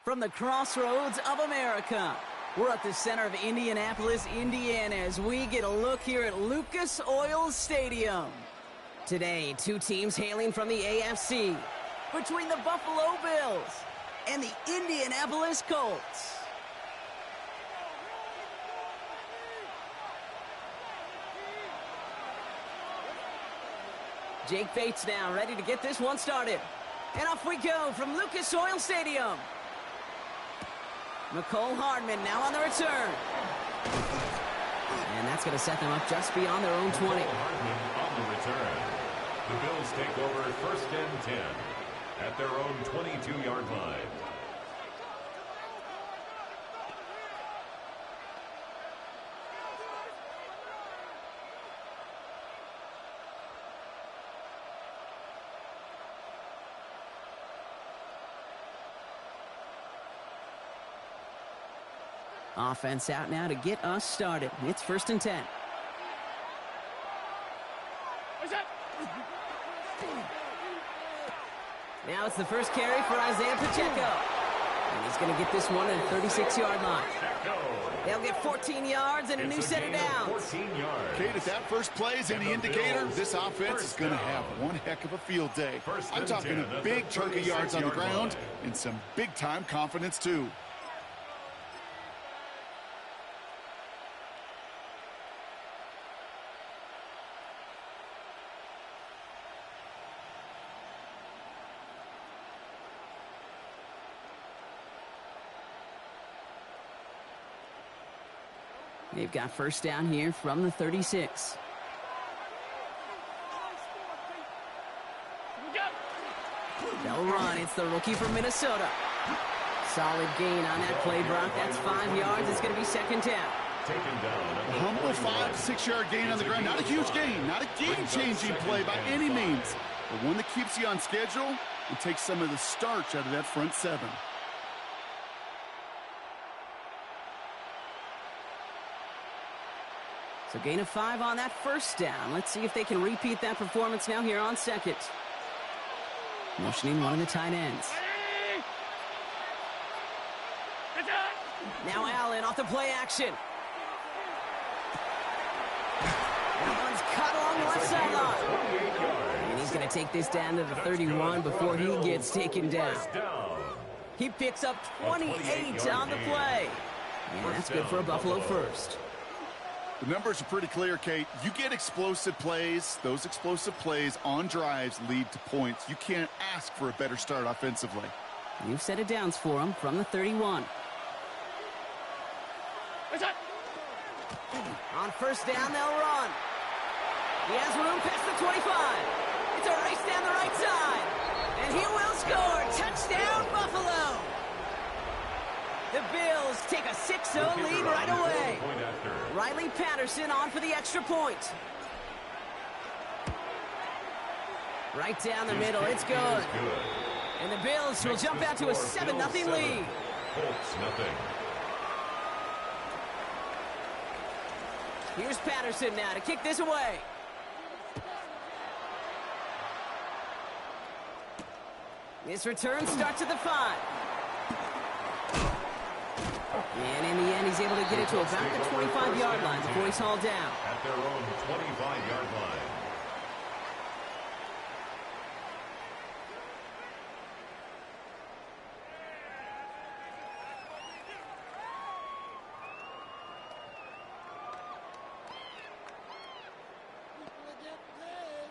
from the crossroads of America. We're at the center of Indianapolis, Indiana, as we get a look here at Lucas Oil Stadium. Today, two teams hailing from the AFC, between the Buffalo Bills and the Indianapolis Colts. Jake Bates now ready to get this one started. And off we go from Lucas Oil Stadium. McCole Hardman now on the return. And that's going to set them up just beyond their own 20. Hardman on the return. The Bills take over first and 10 at their own 22-yard line. Offense out now to get us started. It's first and 10. Now it's the first carry for Isaiah Pacheco. And he's going to get this one at a 36-yard line. They'll get 14 yards and a new set of downs. Kate, if that first play is any indicator, this offense is going to have one heck of a field day. I'm talking a big chunk of yards on the ground and some big-time confidence, too. They've got first down here from the 36. They'll run. It's the rookie from Minnesota. Solid gain on that play, Brock. That's 5 yards. It's going to be second down. A humble 5 to 6 yard gain on the ground. Not a huge gain. Not a game-changing play by any means. But one that keeps you on schedule and takes some of the starch out of that front seven. So gain of 5 on that first down. Let's see if they can repeat that performance now here on second. Motioning one of the tight ends. Now Allen off the play action. That one's cut along the left sideline. And he's going to take this down to the 31 before he gets taken down. He picks up 28 on the play. And that's good for a Buffalo first. The numbers are pretty clear, Kate. You get explosive plays. Those explosive plays on drives lead to points. You can't ask for a better start offensively. You've set it downs for him from the 31. On first down, they'll run. He has room past the 25. It's a race down the right side. And he will score. Touchdown, Buffalo. The Bills take a 6-0 lead right away. Riley Patterson on for the extra point. Right down the middle, it's good. And the Bills will jump out to a 7-0 lead. Here's Patterson now to kick this away. This return starts at the 5. And in the end, he's able to get it to about the 25-yard line before he's hauled down. At their own 25-yard line.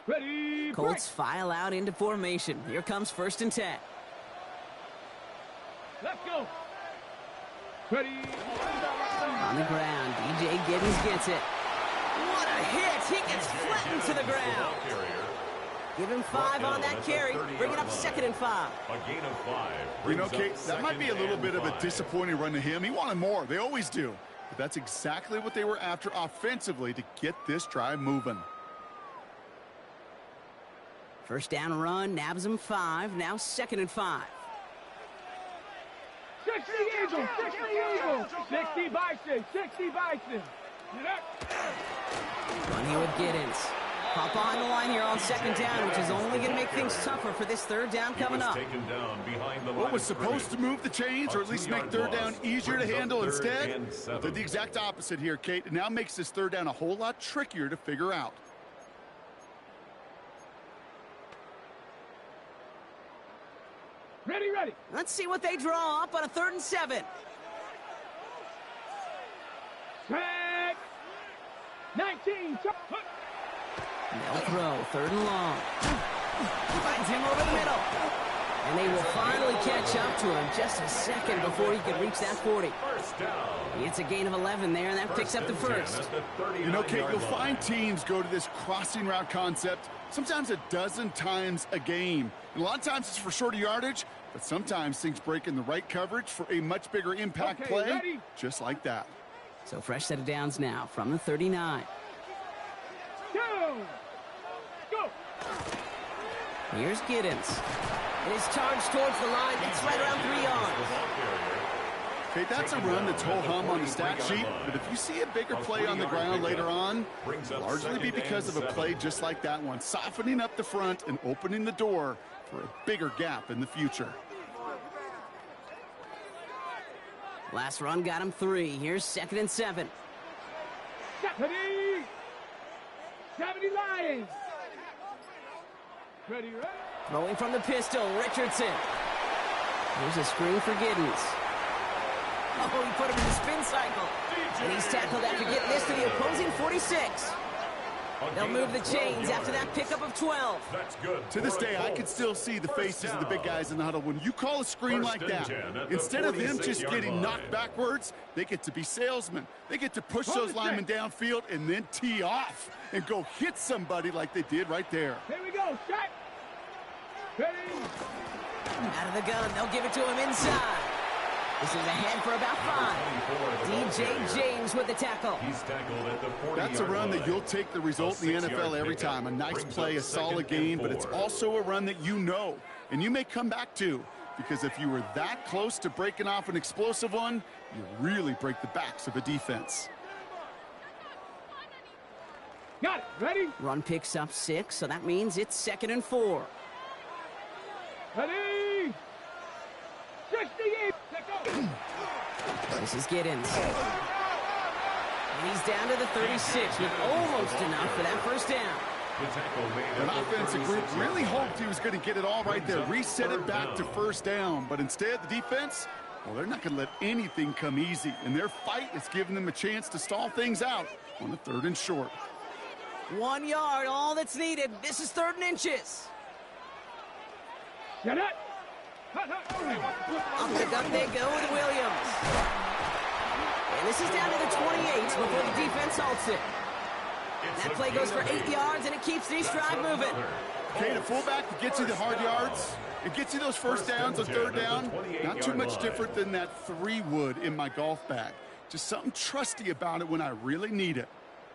Ready, Colts file out into formation. Here comes first and 10. Let's go. Ready. On the ground, DJ Giddens gets it. What a hit! He gets flattened to the ground. Give him 5 on that carry. Bring it up second and 5. A gain of 5. You know, Kate, that might be a little bit of a disappointing run to him. He wanted more. They always do. But that's exactly what they were after offensively to get this drive moving. First down run, nabs him 5. Now second and 5. 60 Eagles, 60 Eagles, 60 Bison, 60 Bison. Run here with Giddens. Hop behind the line here on second down, which is only going to make things tougher for this third down coming up. Taken down behind the What line was supposed to move the chains, or at least make third down easier to handle instead, did the exact opposite here, Kate. It now makes this third down a whole lot trickier to figure out. Ready, ready. Let's see what they draw up on a 3rd and 7. Track. 19. They'll throw 3rd and long. Finds him over the middle. And they will finally catch up to him just a second before he can reach that 40. First down. It's a gain of 11 there, and that picks up the first. You know, Kate, you'll find teams go to this crossing route concept sometimes a dozen times a game. And a lot of times it's for shorter yardage, but sometimes things break in the right coverage for a much bigger impact play, ready? just like that. So fresh set of downs now from the 39. Go. Here's Giddens. It is charged towards the line. It's right around 3 yards. Okay, that's a run that's ho-hum on the stat sheet, but if you see a bigger play on the ground later on, it'll largely be because of a play just like that one, softening up the front and opening the door for a bigger gap in the future. Last run got him 3. Here's 2nd and 7. Ready. 70 Lions. Ready. Throwing from the pistol, Richardson. Here's a screen for Giddens. Oh, he put him in the spin cycle. And he's tackled after getting this to the opposing 46. They'll move the chains after that pickup of 12. That's good. To this day, I can still see the faces of the big guys in the huddle. When you call a screen like that, instead of them just getting knocked backwards, they get to be salesmen. They get to push those linemen downfield and then tee off and go hit somebody like they did right there. Here we go. Shot. Ready. Out of the gun, they'll give it to him inside. This is ahead for about 5. DJ James with the tackle. He's tackled at the 40-yard line. That's a run that you'll take the result in the NFL every time. A nice play, a solid game, but it's also a run that you know and you may come back to, because if you were that close to breaking off an explosive one, you really break the backs of a defense. Got it. Ready. Run picks up 6, so that means it's 2nd and 4. Ready. 68. This is Giddens. And he's down to the 36 with almost enough for that first down. An offensive group really hoped he was going to get it all right there, reset it back to first down. But instead, the defense, well, they're not going to let anything come easy. And their fight is giving them a chance to stall things out on a 3rd and short. 1 yard, all that's needed. This is 3rd and inches. Get it. Up the gut they go with Williams. And this is down to the 28 before the defense halts it. That play goes for 8 yards, and it keeps the drive moving. Okay, the fullback that gets you the hard yards, it gets you those first downs on 3rd down. Not too much different than that 3-wood in my golf bag. Just something trusty about it when I really need it.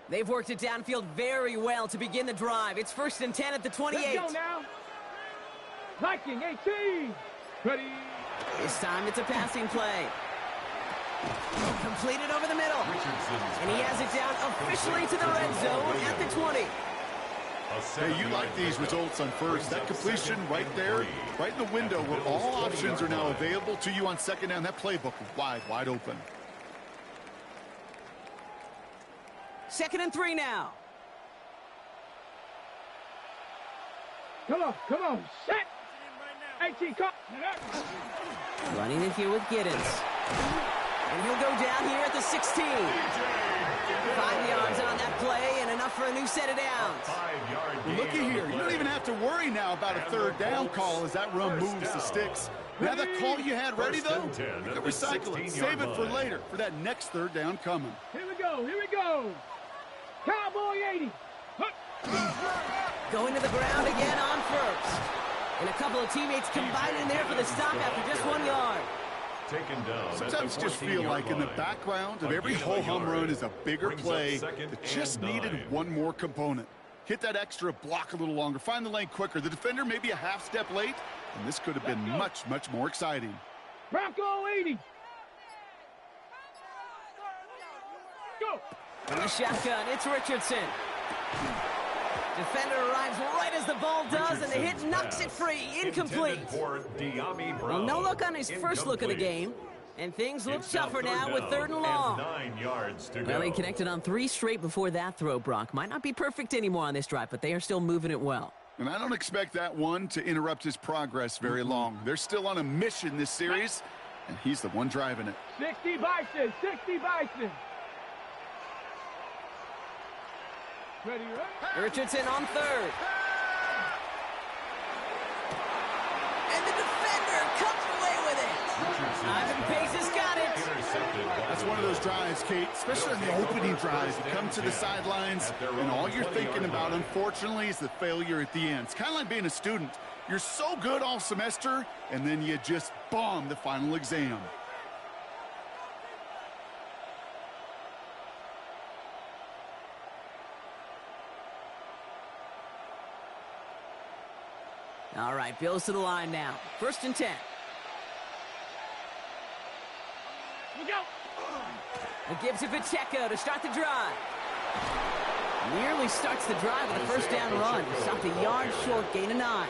They've worked it downfield very well to begin the drive. It's 1st and 10 at the 28. Let's go now. Viking 18. Ready. This time it's a passing play. Completed over the middle. And he has it down officially to the red zone at the 20. Hey, you like these results on first. That completion right there, right in the window where all options are now available to you on 2nd down. That playbook is wide open. 2nd and 3 now. Come on. Set. 18, come. Running in here with Giddens. And he'll go down here at the 16. 5 yards on that play and enough for a new set of downs. Well, looky here. You don't even have to worry now about a 3rd down call as that run moves the sticks. Now that call you had ready, though, you can recycle it. Save it for later, for that next 3rd down coming. Here we go. Cowboy 80. Going to the ground again on 1st. And a couple of teammates combined in there for the stop after just 1 yard. Sometimes you just feel like in the background of every ho-hum run is a bigger play that just needed one more component. Hit that extra block a little longer. Find the lane quicker. The defender may be a half step late, and this could have been much more exciting. Bronco 80. Go. From the shotgun, it's Richardson. Defender arrives right as the ball does, and the hit knocks it free. Incomplete. Well, no look on his first look of the game. And things look tougher now with 3rd and long. 9 yards to Well, go. he connected on 3 straight before that throw, Brock. Might not be perfect anymore on this drive, but they are still moving it well. And I don't expect that one to interrupt his progress very long. They're still on a mission this series, and he's the one driving it. 60 Bison, 60 Bison. Ready, right? Richardson on 3rd. And the defender comes away with it. Ivan Pace has got it. That's one of those drives, Kate, especially on the opening drive. You come to the sidelines, and all you're thinking about, unfortunately, is the failure at the end. It's kind of like being a student. You're so good all semester, and then you just bomb the final exam. All right, Bills to the line now. 1st and 10. Look out. It gives to Pacheco to start the drive. Nearly starts the drive with a 1st down run. Stopped a yard short, gain of 9.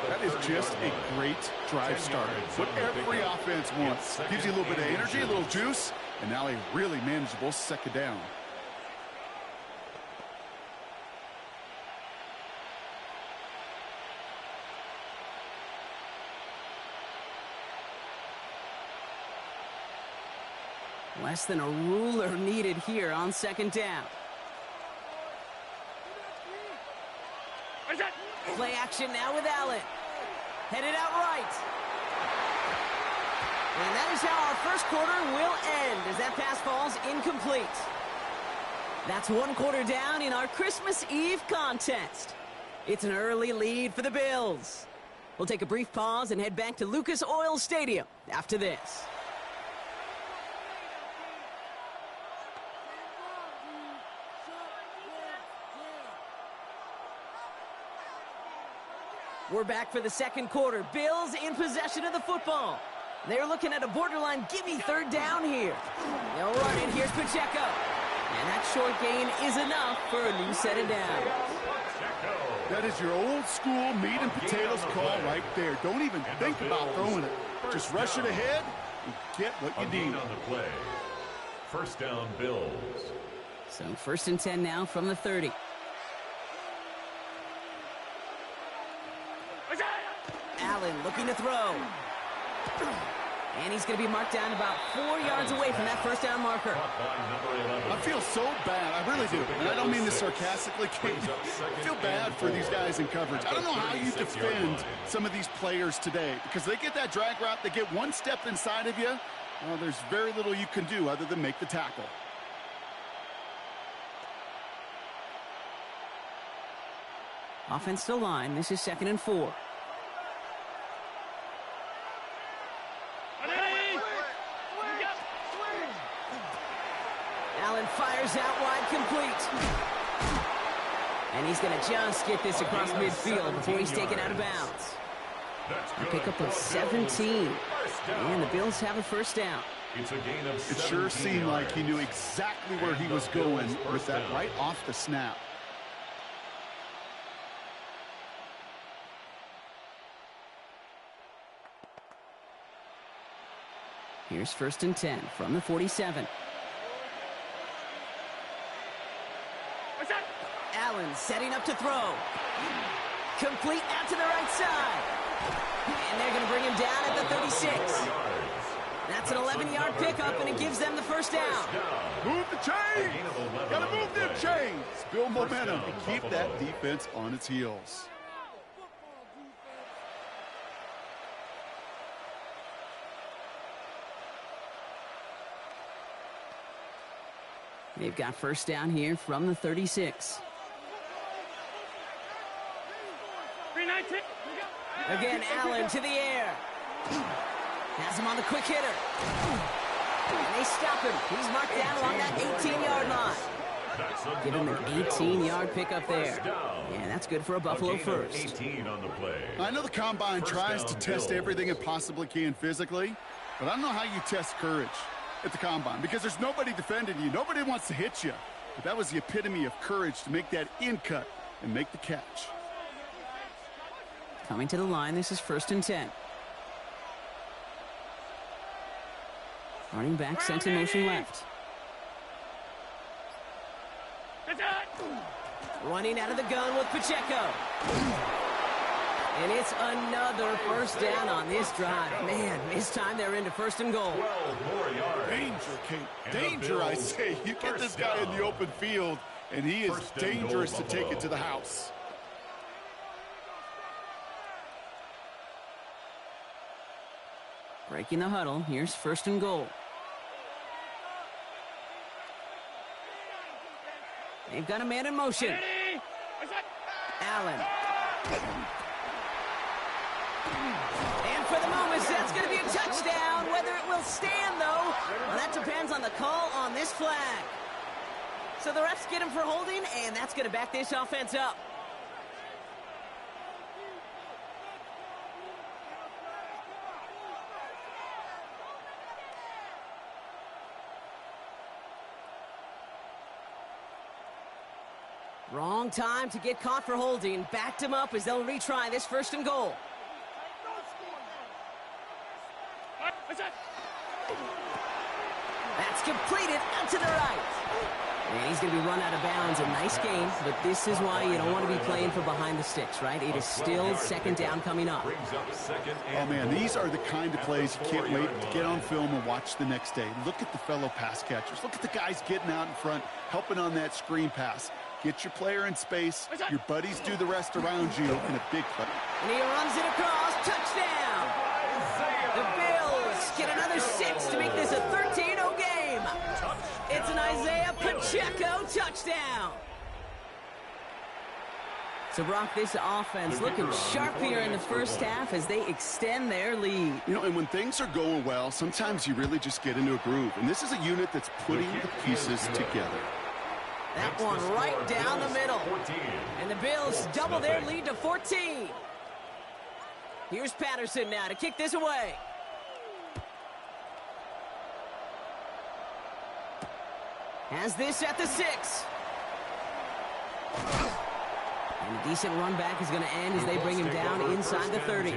That is just a great drive starter. What every offense wants. Gives you a little bit of energy, a little juice, and now a really manageable 2nd down. Less than a ruler needed here on 2nd down. Play action now with Allen. Headed out right. And that is how our 1st quarter will end as that pass falls incomplete. That's 1 quarter down in our Christmas Eve contest. It's an early lead for the Bills. We'll take a brief pause and head back to Lucas Oil Stadium after this. We're back for the 2nd quarter. Bills in possession of the football. They're looking at a borderline gimme 3rd down here. They'll run it. Here's Pacheco. And that short gain is enough for a new set of downs. That is your old school meat and potatoes call right there. Don't even think about throwing it. Just rush it ahead and get what you need. On the play. 1st down, Bills. So 1st and 10 now from the 30. Allen looking to throw. And he's going to be marked down about 4 yards away from that 1st down marker. I feel so bad. I really do. And I don't mean this sarcastically, Kate. I feel bad for these guys in coverage. I don't know how you defend some of these players today because they get that drag route, they get 1 step inside of you. Well, there's very little you can do other than make the tackle. Offensive line. This is 2nd and 4. Allen fires out wide, complete. And he's going to just get this across midfield before he's taken out of bounds. A pickup of 17. And the Bills have a 1st down. It's a gain of 17 It sure seemed like he knew yards. exactly where he was going with that right off the snap. Here's 1st and 10 from the 47. Allen setting up to throw. Complete out to the right side. And they're going to bring him down at the 36. That's an 11-yard pickup, and it gives them the 1st down. Move the chains! Gotta move them chains! Build momentum and keep that defense on its heels. They've got 1st down here from the 36. Again, Allen to the air. Has him on the quick hitter. And they stop him. He's marked down along that 18-yard line. Give him an 18-yard pickup there. Yeah, that's good for a Buffalo 1st. 18 on the play. I know the Combine tries to test everything it possibly can physically, but I don't know how you test courage at the Combine because there's nobody defending you. Nobody wants to hit you. But that was the epitome of courage to make that in cut and make the catch. Coming to the line, this is 1st and 10. Running back sent in motion left. Running out of the gun with Pacheco. And it's another first down on this drive. Man, this time they're into 1st and goal. 12 more yards. Danger, Kate. Danger, I say. You get this guy in the open field, and he is dangerous to take it to the house. Breaking the huddle. Here's 1st and goal. They've got a man in motion. Allen. And for the moment, that's going to be a touchdown. Whether it will stand, though, well, that depends on the call on this flag. So the refs get him for holding, and that's going to back this offense up. Wrong time to get caught for holding. Backed him up as they'll retry this 1st and goal. That's completed out to the right. And he's going to be run out of bounds. A nice game, but this is why you don't want to be playing for behind the sticks, right? It is still 2nd down coming up. Oh, man, these are the kind of plays you can't wait to get on film and watch the next day. Look at the fellow pass catchers. Look at the guys getting out in front, helping on that screen pass. Get your player in space. Your buddies do the rest around you in a big play. And he runs it across. Touchdown! The Bills get another 6 to make this a 13-0 game. It's an Isaiah Pacheco touchdown. So, Brock, this offense looking sharp here in the first half as they extend their lead. You know, and when things are going well, sometimes you really just get into a groove. And this is a unit that's putting the pieces together. That one right down the middle. And the Bills double their lead to 14. Here's Patterson now to kick this away. Has this at the 6. And a decent run back is going to end as they bring him down inside the 30.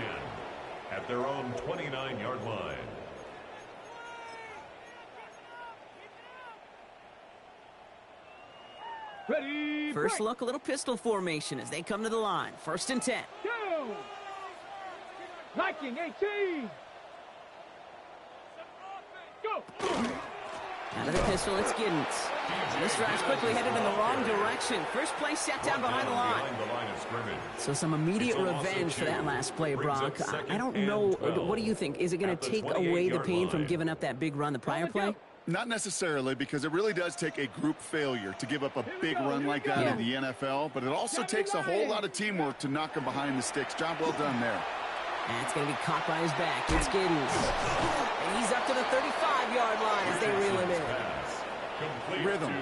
At their own 29-yard line. Ready, First break. look, a little pistol formation as they come to the line. 1st and 10. Go. Liking 18. Go. Out of the pistol, it's Giddens. This drive's quickly headed in the wrong direction. First play set down behind the line. So some immediate revenge for that last play, Brock. I don't know. What do you think? Is it going to take away the pain from giving up that big run the prior play? Not necessarily, because it really does take a group failure to give up a big run like that in the NFL, but it also takes a whole lot of teamwork to knock him behind the sticks. Job well done there. And it's going to be caught by his back. It's Giddens. And he's up to the 35-yard line as they reel him in. Rhythm.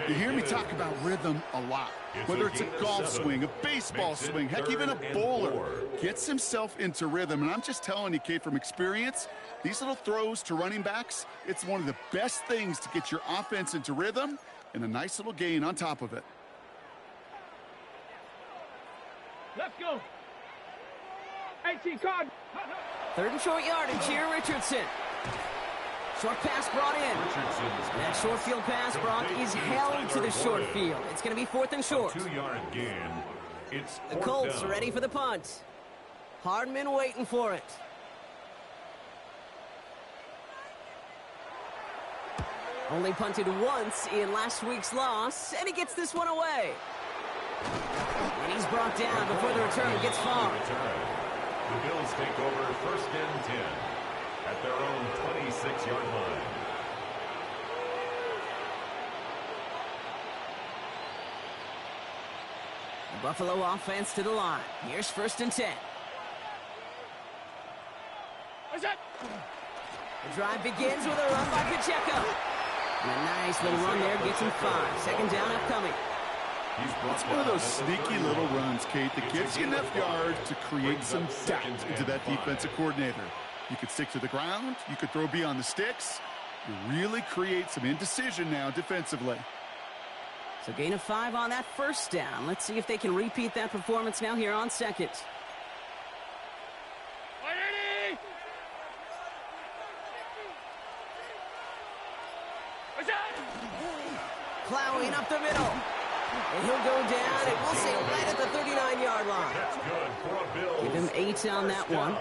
You hear me talk about rhythm a lot. Whether it's a golf swing, a baseball swing, heck, even a bowler gets himself into rhythm. And I'm just telling you, Kate, from experience, these little throws to running backs, it's one of the best things to get your offense into rhythm and a nice little gain on top of it. Let's go. 18 card. 3rd and short yardage here, Richardson. Short pass brought in. That short field pass, Brock, is held to the short field. It's going to be 4th and short. 2-yard gain. It's The Colts are ready for the punt. Hardman waiting for it. Only punted once in last week's loss, and he gets this one away. And he's brought down before the return gets far. The Bills take over 1st and 10 at their own 26-yard line. The Buffalo offense to the line. Here's 1st and 10. The drive begins with a run by Pacheco. And a nice little run there gets him 5. 2nd down upcoming. It's one of those sneaky little runs, Kate, that gives you enough yards to create some doubt into that defensive coordinator. You could stick to the ground. You could throw beyond the sticks. You really create some indecision now defensively. So gain of 5 on that first down. Let's see if they can repeat that performance now here on second. Plowing up the middle. And he'll go down, and we'll say right at the 39-yard line. That's good for a Bills. Give him 8 on that one.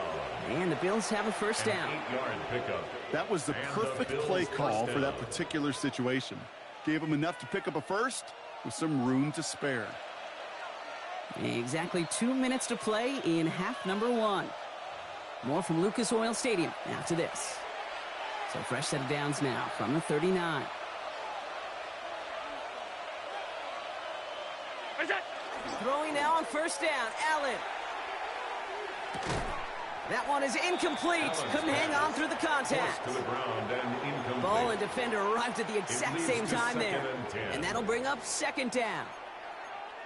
And the Bills have a first down. 8-yard pickup. That was the perfect play call for that particular situation. Gave him enough to pick up a first with some room to spare. Exactly 2 minutes to play in half number 1. More from Lucas Oil Stadium after this. So fresh set of downs now from the 39. Throwing now on first down, Allen. That one is incomplete. Couldn't hang on through the contact. Ball and defender arrived at the exact same time there. And that'll bring up second down.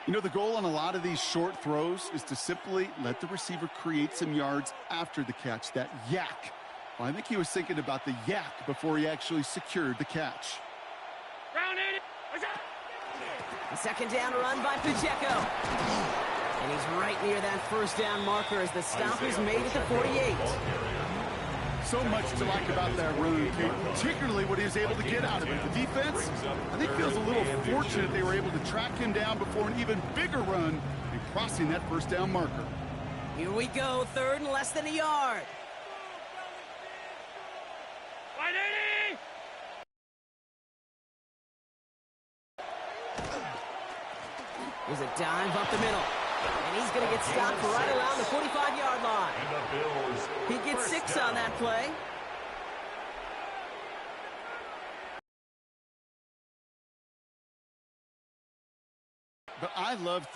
You know, the goal on a lot of these short throws is to simply let the receiver create some yards after the catch, that yak. Well, I think he was thinking about the yak before he actually secured the catch. A second down run by Pacheco. And he's right near that first down marker as the stop is made at the 48. So much to like about that run, Kate, particularly what he was able to get out of it. The defense, I think, feels a little fortunate they were able to track him down before an even bigger run and crossing that first down marker. Here we go, third and less than a yard. There's a dive up the middle. And he's going to get stopped right around the 45-yard line. He gets 6 on that play. But I love third.